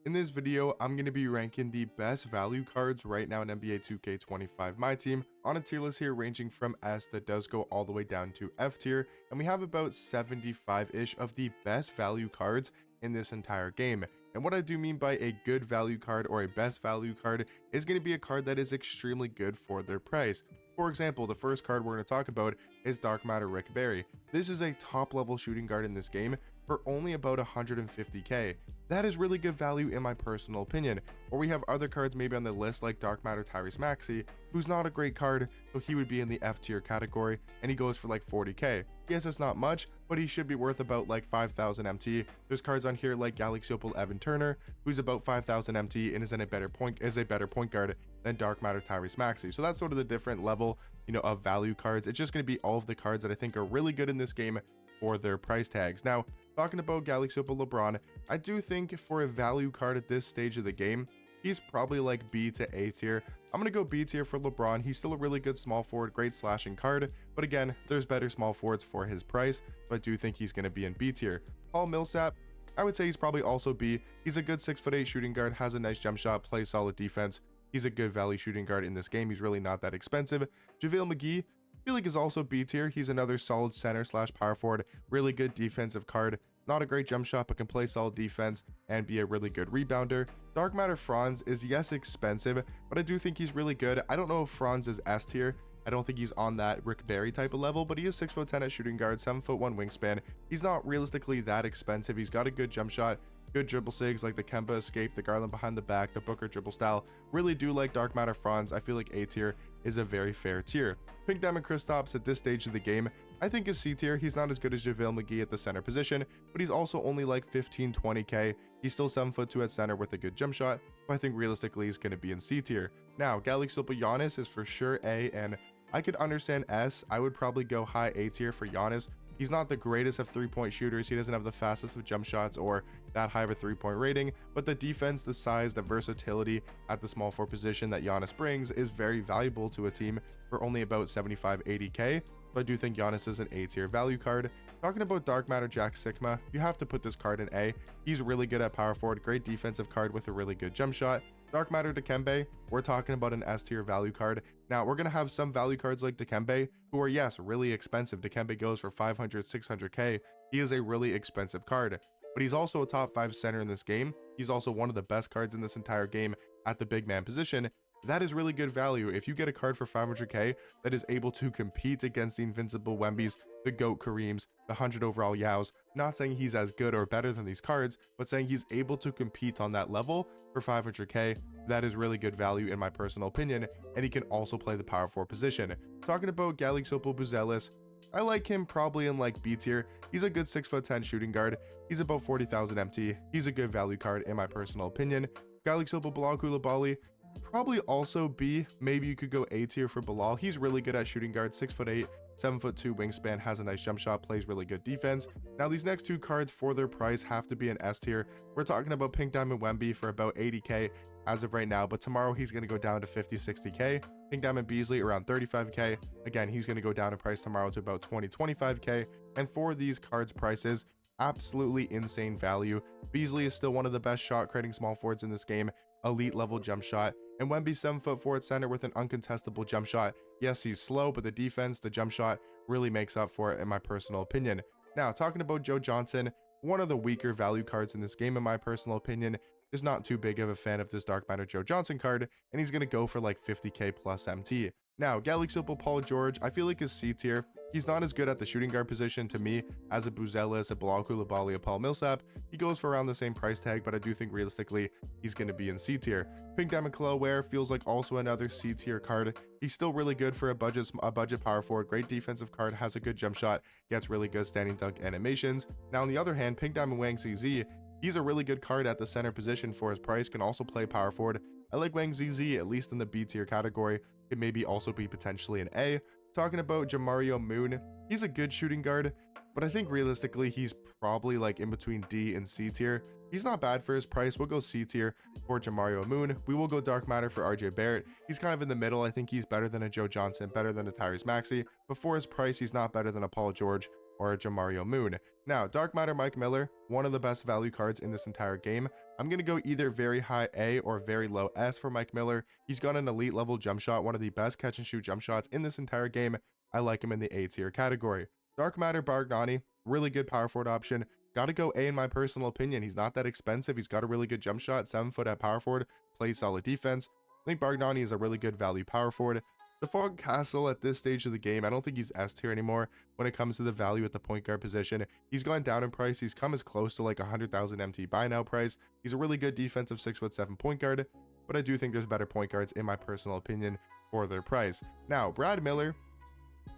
In this video, I'm going to be ranking the best value cards right now in NBA 2K25 My Team on a tier list here ranging from S that does go all the way down to F tier, and we have about 75-ish of the best value cards in this entire game. And what I do mean by a good value card or a best value card is going to be a card that is extremely good for their price. For example, the first card we're going to talk about is Dark Matter Rick Barry. This is a top level shooting guard in this game for only about 150k. That is really good value in my personal opinion. Or we have other cards maybe on the list like Dark Matter Tyrese Maxey, who's not a great card, so he would be in the F tier category, and he goes for like 40k. Yes, it's not much, but he should be worth about like 5,000 MT. There's cards on here like Galaxy Opal Evan Turner, who's about 5,000 MT and is a better point guard than Dark Matter Tyrese Maxey. So that's sort of the different level, of value cards. It's just going to be all of the cards that I think are really good in this game for their price tags. Now, talking about Galaxy Opal LeBron, I do think for a value card at this stage of the game, he's probably like B to A tier. I'm going to go B tier for LeBron. He's still a really good small forward, great slashing card, but again, there's better small forwards for his price, so I do think he's going to be in B tier. Paul Millsap, I would say he's probably also B. He's a good 6'8" shooting guard, has a nice jump shot, plays solid defense. He's a good value shooting guard in this game. He's really not that expensive. JaVale McGee, I feel like is also B tier. He's another solid center / power forward, really good defensive card. Not a great jump shot, but can play solid defense and be a really good rebounder. Dark Matter Franz is, yes, expensive, but I do think he's really good. I don't know if Franz is S tier. I don't think he's on that Rick Barry type of level, but he is 6'10" at shooting guard, 7'1" wingspan. He's not realistically that expensive. He's got a good jump shot, good dribble sigs like the Kemba escape, the Garland behind the back, the Booker dribble style. Really do like Dark Matter Franz. I feel like A tier is a very fair tier. Pink Diamond Kristaps at this stage of the game, I think is C tier. He's not as good as JaVale McGee at the center position, but he's also only like 15-20k. He's still 7'2" at center with a good jump shot, but I think realistically he's going to be in C tier. Now, Galaxy Opal Giannis is for sure A, and I could understand S. I would probably go high A tier for Giannis. He's not the greatest of three-point shooters. He doesn't have the fastest of jump shots or that high of a three-point rating, but the defense, the size, the versatility at the small forward position that Giannis brings is very valuable to a team for only about 75-80k. So I do think Giannis is an A tier value card. Talking about Dark Matter Jack Sigma, you have to put this card in A. He's really good at power forward, great defensive card with a really good jump shot. Dark Matter Dikembe, we're talking about an S tier value card. Now, we're going to have some value cards like Dikembe who are, yes, really expensive. Dikembe goes for 500, 600k. He is a really expensive card, but he's also a top 5 center in this game. He's also one of the best cards in this entire game at the big man position. That is really good value. If you get a card for 500k that is able to compete against the invincible Wembys, the GOAT Kareems, the 100 overall Yaos, not saying he's as good or better than these cards, but saying he's able to compete on that level for 500k, that is really good value in my personal opinion, and he can also play the power forward position. Talking about Galaxy Opal Buzelis, I like him probably in like B tier. He's a good 6'10" shooting guard. He's about 40,000 MT. He's a good value card in my personal opinion. Galaxy Opal Bilal Coulibaly, probably also B. Maybe you could go A tier for Bilal. He's really good at shooting guard, 6'8", 7'2" wingspan, has a nice jump shot, plays really good defense. Now these next two cards for their price have to be an S tier. We're talking about Pink Diamond Wemby for about 80k as of right now, but tomorrow he's going to go down to 50-60k. Pink Diamond Beasley around 35k. Again, he's going to go down in price tomorrow to about 20-25k. And for these cards prices, absolutely insane value. Beasley is still one of the best shot creating small forwards in this game, elite level jump shot, and Wemby 7'4" at center with an uncontestable jump shot. Yes, he's slow, but the defense, the jump shot really makes up for it in my personal opinion. Now, talking about Joe Johnson, one of the weaker value cards in this game in my personal opinion. Is not too big of a fan of this Dark Matter Joe Johnson card, and he's going to go for like 50k plus MT. Now, Galaxy Opal Paul George, I feel like is C tier. He's not as good at the shooting guard position to me as a Buzelis, a Bilal Coulibaly, a Paul Millsap. He goes for around the same price tag, but I do think realistically he's going to be in C tier. Pink Diamond Khalil Ware feels like also another C tier card. He's still really good for a budget power forward, great defensive card, has a good jump shot, gets really good standing dunk animations. Now on the other hand, Pink Diamond Wang ZZ, he's a really good card at the center position for his price, can also play power forward. I like Wang ZZ, at least in the B tier category. Could maybe also be potentially an A. Talking about Jamario Moon, he's a good shooting guard, but I think realistically he's probably like in between D and C tier. He's not bad for his price. We'll go C tier for Jamario Moon. We will go Dark Matter for RJ Barrett. He's kind of in the middle. I think he's better than a Joe Johnson, better than a Tyrese Maxey, but for his price, he's not better than a Paul George or a Jamario Moon. Now, Dark Matter Mike Miller, one of the best value cards in this entire game. I'm going to go either very high A or very low S for Mike Miller. He's got an elite level jump shot, one of the best catch and shoot jump shots in this entire game. I like him in the A tier category. Dark Matter Bargnani, really good power forward option. Gotta go A in my personal opinion. He's not that expensive. He's got a really good jump shot, 7 foot at power forward, plays solid defense. I think Bargnani is a really good value power forward. Stephon Castle at this stage of the game, I don't think he's S tier anymore when it comes to the value at the point guard position. He's gone down in price. He's come as close to like 100,000 MT buy now price. He's a really good defensive 6'7" point guard, but I do think there's better point guards in my personal opinion for their price. Now, Brad Miller,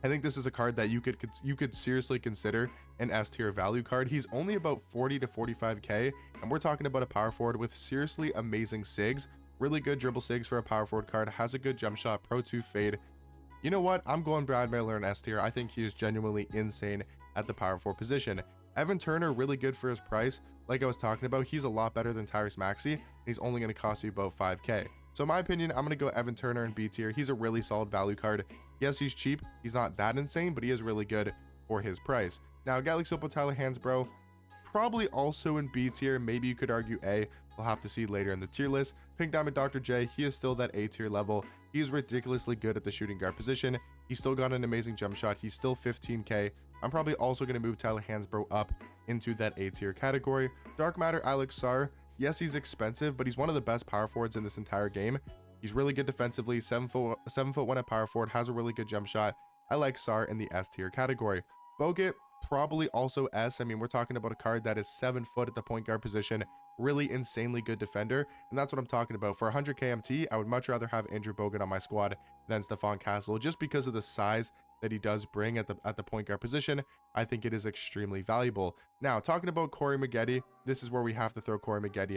I think this is a card that you could seriously consider an S tier value card. He's only about 40 to 45k, and we're talking about a power forward with seriously amazing sigs. Really good dribble sigs for a power forward card, has a good jump shot, Pro 2 fade. You know what? I'm going Brad Miller in S tier. I think he is genuinely insane at the power forward position. Evan Turner, really good for his price. Like I was talking about, he's a lot better than Tyrese Maxey. He's only going to cost you about 5k. So in my opinion, I'm going to go Evan Turner in B tier. He's a really solid value card. Yes, he's cheap. He's not that insane, but he is really good for his price. Now, Galaxy Opal Tyler Hansbrough, probably also in B tier. Maybe you could argue A. We'll have to see later in the tier list. Pink Diamond Dr. J, he is still that A tier level. He is ridiculously good at the shooting guard position. He's still got an amazing jump shot. He's still 15k. I'm probably also going to move Tyler Hansbrough up into that A tier category. Dark Matter Alex Sarr, yes, he's expensive, but he's one of the best power forwards in this entire game. He's really good defensively, 7'1" at power forward, has a really good jump shot. I like Sarr in the S tier category. Bogut, probably also S. I mean, we're talking about a card that is 7 foot at the point guard position, really insanely good defender, and that's what I'm talking about. For 100 KMT, I would much rather have Andrew Bogut on my squad than Stephon Castle, just because of the size that he does bring at the point guard position. I think it is extremely valuable. Now, talking about Corey Maggette, this is where we have to throw Corey Maggette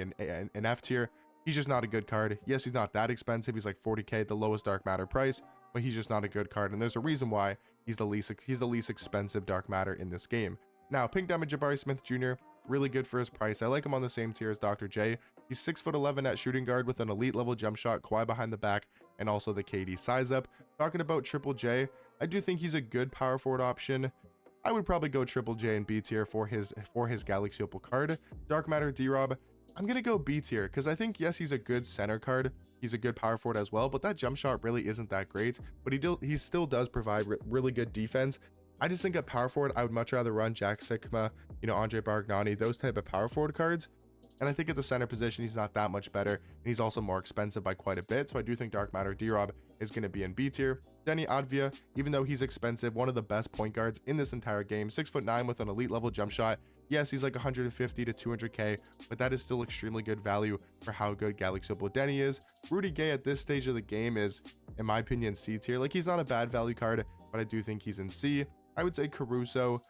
in F tier. He's just not a good card. Yes, he's not that expensive. He's like 40k, the lowest Dark Matter price, but he's just not a good card, and there's a reason why he's the least expensive Dark Matter in this game. Now, Pink Diamond Jabari Smith Jr., really good for his price. I like him on the same tier as Dr. J. He's 6'11" at shooting guard with an elite level jump shot, Kawhi behind the back, and also the KD size up. Talking about Triple J, I do think he's a good power forward option. I would probably go Triple J in B tier for his Galaxy Opal card. Dark Matter D-Rob, I'm going to go B tier because I think, yes, he's a good center card. He's a good power forward as well, but that jump shot really isn't that great. But he still does provide really good defense. I just think at power forward, I would much rather run Jack Sikma, Andre Bargnani, those type of power forward cards. And I think at the center position, he's not that much better. And he's also more expensive by quite a bit. So I do think Dark Matter D-Rob is going to be in B tier. Denny Advia, even though he's expensive, one of the best point guards in this entire game, 6'9" with an elite level jump shot. Yes, he's like 150 to 200k, but that is still extremely good value for how good Galaxy Opal Denny is. Rudy Gay at this stage of the game is, in my opinion, C tier. Like, he's not a bad value card, but I do think he's in C. I would say Caruso,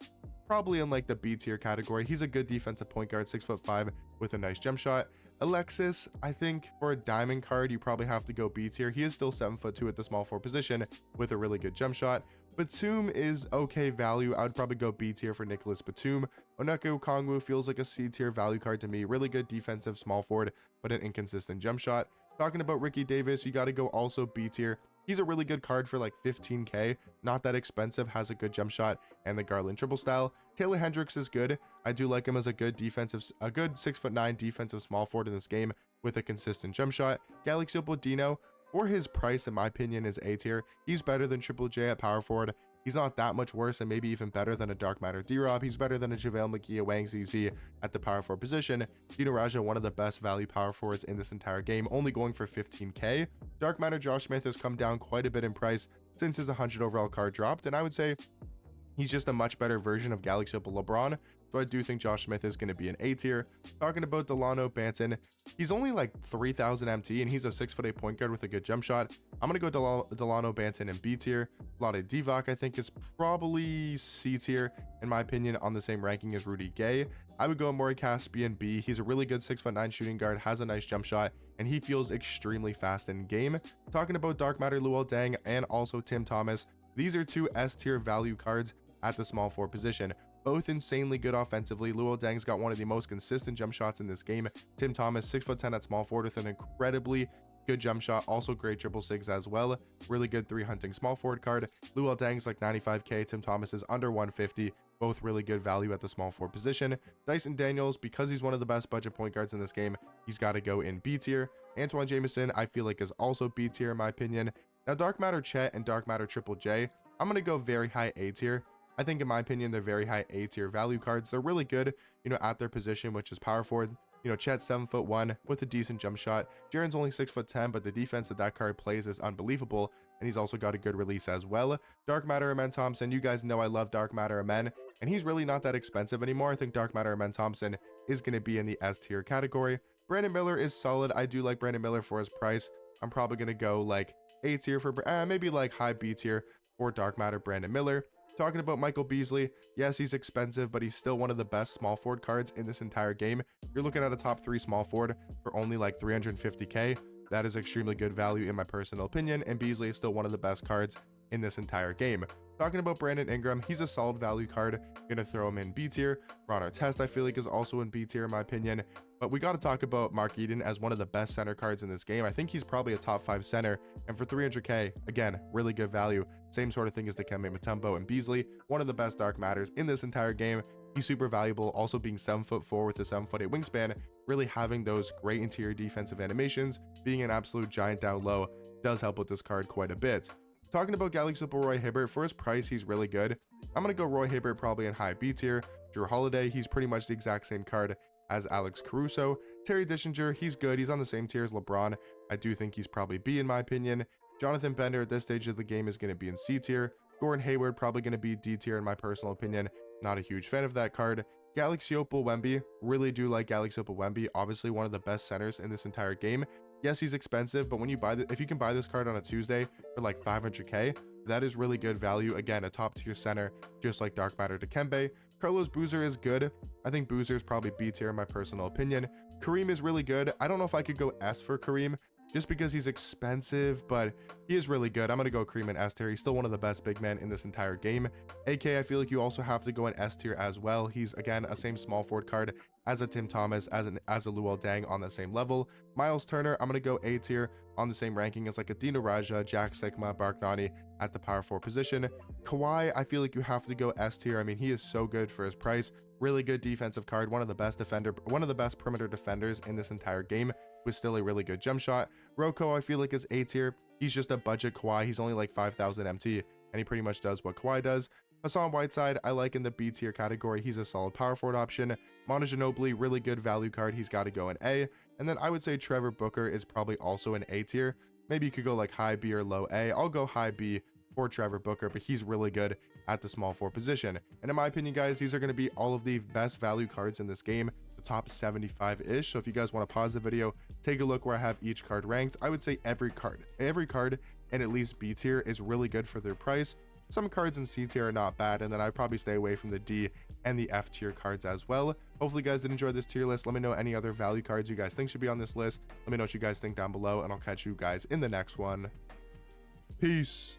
probably in like the B tier category. He's a good defensive point guard, 6'5" with a nice jump shot. Alexis, I think for a diamond card, you probably have to go B tier. He is still 7'2" at the small forward position with a really good jump shot. Batum is okay value. I would probably go B tier for Nicholas Batum. Onyeka Okongwu feels like a C tier value card to me. Really good defensive small forward, but an inconsistent jump shot. Talking about Ricky Davis, you got to go also B tier. He's a really good card for like 15k, not that expensive, has a good jump shot and the Garland triple style. Taylor Hendricks is good. I do like him as a good 6'9" defensive small forward in this game with a consistent jump shot. Galaxy Opal Dino, for his price, in my opinion, is A tier. He's better than Triple J at power forward. He's not that much worse, and maybe even better than a Dark Matter D-Rob. He's better than a JaVale McGee, a Wang ZZ at the power forward position. Dino Raja, one of the best value power forwards in this entire game, only going for 15k. Dark Matter Josh Smith has come down quite a bit in price since his 100 overall card dropped, and I would say he's just a much better version of Galaxy Opal LeBron. So I do think Josh Smith is going to be an A tier. Talking about Delano Banton, he's only like 3,000 MT, and he's a 6'8" point guard with a good jump shot. I'm going to go Delano Banton in B tier. Vlade Divac, I think, is probably C tier, in my opinion, on the same ranking as Rudy Gay. I would go Maury Caspian B. He's a really good 6'9" shooting guard, has a nice jump shot, and he feels extremely fast in game. Talking about Dark Matter Luol Deng and also Tim Thomas, these are two S tier value cards at the small forward position. Both insanely good offensively. Luol Deng's got one of the most consistent jump shots in this game. Tim Thomas, 6'10" at small forward with an incredibly good jump shot, also great triple sigs as well. Really good 3 hunting small forward card. Luol Deng's like 95k, Tim Thomas is under 150. both really good value at the small forward position. Dyson Daniels, because he's one of the best budget point guards in this game, he's got to go in B tier. Antoine Jameson, I feel like is also B tier in my opinion. Now Dark Matter Chet and Dark Matter Triple J, I'm going to go very high A tier. I think in my opinion, they're very high A tier value cards. They're really good, at their position, which is power forward. Chet's 7'1" with a decent jump shot. Jaren's only 6'10", but the defense that card plays is unbelievable, and he's also got a good release as well. Dark Matter Amen Thompson, you guys know I love Dark Matter Amen, and he's really not that expensive anymore. I think Dark Matter Amen Thompson is going to be in the S tier category. Brandon Miller is solid. I do like Brandon Miller for his price. I'm probably going to go like A tier for maybe like high B tier for Dark Matter Brandon Miller. Talking about Michael Beasley, yes, he's expensive, but he's still one of the best small forward cards in this entire game. You're looking at a top 3 small forward for only like 350k. That is extremely good value in my personal opinion, and Beasley is still one of the best cards in this entire game. Talking about Brandon Ingram, he's a solid value card. Gonna throw him in B tier. Ron Artest, I feel like, is also in B tier in my opinion. But we got to talk about Mark Eden as one of the best center cards in this game. I think he's probably a top 5 center, and for 300k, again, really good value. Same sort of thing as Dikembe Mutombo and Beasley, one of the best Dark Matters in this entire game. He's super valuable, also being 7'4" with a 7'8" wingspan, really having those great interior defensive animations, being an absolute giant down low, does help with this card quite a bit. Talking about Galaxy Opal Roy Hibbert, for his price, he's really good. I'm going to go Roy Hibbert probably in high B tier. Drew Holiday, he's pretty much the exact same card as Alex Caruso. Terry Dischinger, he's good. He's on the same tier as LeBron. I do think he's probably B in my opinion. Jonathan Bender at this stage of the game is going to be in C tier. Gordon Hayward probably going to be D tier in my personal opinion. Not a huge fan of that card. Galaxy Opal Wemby, really do like Galaxy Opal Wemby. Obviously one of the best centers in this entire game. Yes, he's expensive, but when you if you can buy this card on a Tuesday for like 500k, that is really good value. Again, a top tier center, just like Dark Matter Dikembe. Carlos Boozer is good. I think Boozer is probably B tier in my personal opinion. Kareem is really good. I don't know if I could go S for Kareem just because he's expensive, but he is really good. I'm going to go Kareem in S tier. He's still one of the best big men in this entire game. AK, I feel like you also have to go in S tier as well. He's, again, a same small forward card as a Tim Thomas, as a Luol Deng on the same level. Miles Turner, I'm going to go A tier on the same ranking as like a Dino Raja, Jack Sigma, Bargnani at the power forward position. Kawhi, I feel like you have to go S tier. I mean, he is so good for his price. Really good defensive card, one of the best perimeter defenders in this entire game, with still a really good jump shot. Rocco, I feel like, is A tier. He's just a budget Kawhi. He's only like 5,000 MT, and he pretty much does what Kawhi does. Hassan Whiteside, I like in the B tier category. He's a solid power forward option. Manu Ginobili, really good value card. He's got to go in A. And then I would say Trevor Booker is probably also in A tier. Maybe you could go like high B or low A. I'll go high B for Trevor Booker, but he's really good at the small forward position. And in my opinion, guys, these are going to be all of the best value cards in this game, the top 75-ish. So if you guys want to pause the video, take a look where I have each card ranked. I would say every card in at least B tier is really good for their price. Some cards in C tier are not bad, and then I'd probably stay away from the D and the F tier cards as well. Hopefully you guys did enjoy this tier list. Let me know any other value cards you guys think should be on this list. Let me know what you guys think down below, and I'll catch you guys in the next one. Peace.